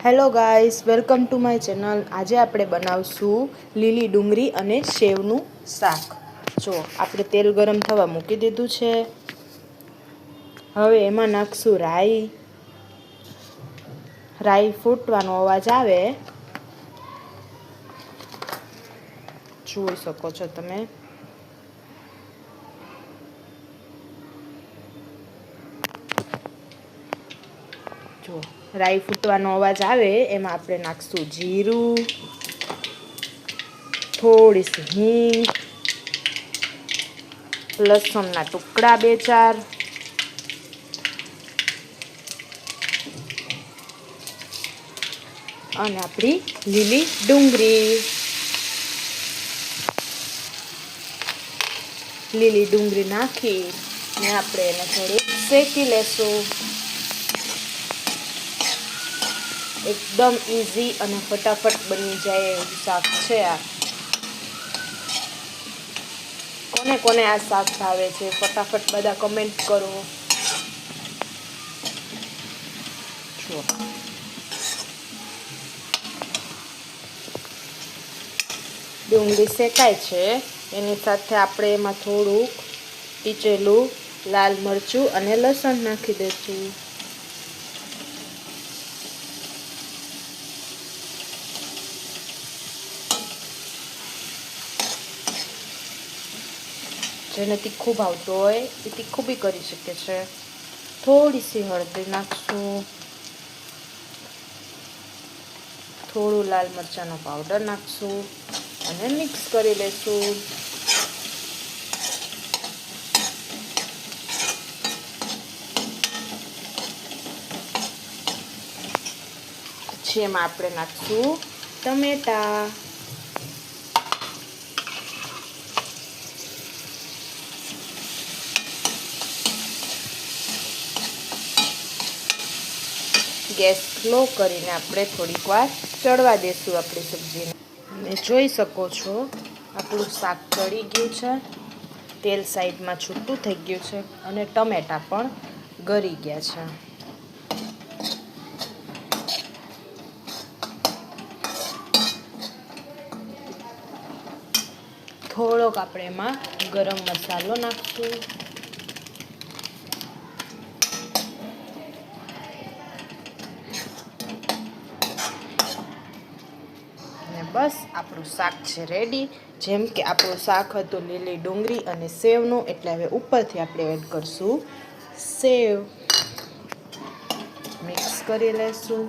Hello guys, welcome to my channel. આજે આપણે બનાવશું લીલી ડુંગળી અને સેવનું શાક। જો આપણે તેલ ગરમ થવા મૂકી દીધું છે। હવે એમાં નાખશું રાઈ ફૂટવાનો અવાજ આવે જોઈ શકો છો તમે। જો રાઈ ફૂટવાનો અવાજ આવે એમાં આપણે નાખશું જીરું, થોડી સી હિંગ, લસણના ટુકડા 2-4, અને આપણી લીલી ડુંગળી। લીલી ડુંગળી નાખી ને આપણે એને થોડું શેકી લેશું। એકદમ ઈઝી અને ફટાફટ બની જાય એવું શાક છે આ। કોને કોને આ શાક ભાવે છે ફટાફટ બધા કમેન્ટ કરો। જો ડુંગળી શેકાય છે એની સાથે આપણે એમાં થોડુંક ટીચેલું લાલ મરચું અને લસણ નાખી દઈશું। જેને તીખું ભાવતું હોય એ તીખું બી કરી શકે છે। થોડી સી હળદર નાખશું, થોડું લાલ મરચાંનો પાવડર નાખશું અને મિક્સ કરી લઈશું। પછી એમાં આપણે નાખશું ટમેટાં। ગેસ સ્લો કરીને આપણે થોડીક વાર ચડવા દેશું આપણી સબ્જીને। અને જોઈ શકો છો આપણું શાક ચડી ગયું છે, તેલ સાઈડમાં છૂટું થઈ ગયું છે અને ટમેટાં પણ ગળી ગયા છે। થોડોક આપણે એમાં ગરમ મસાલો નાખશું, બસ આપણું શાક છે રેડી। જેમ કે આપણું શાક હતું લીલી ડુંગળી અને સેવનું, એટલે હવે ઉપરથી આપણે એડ કરશું સેવ, મિક્સ કરી લઈશું।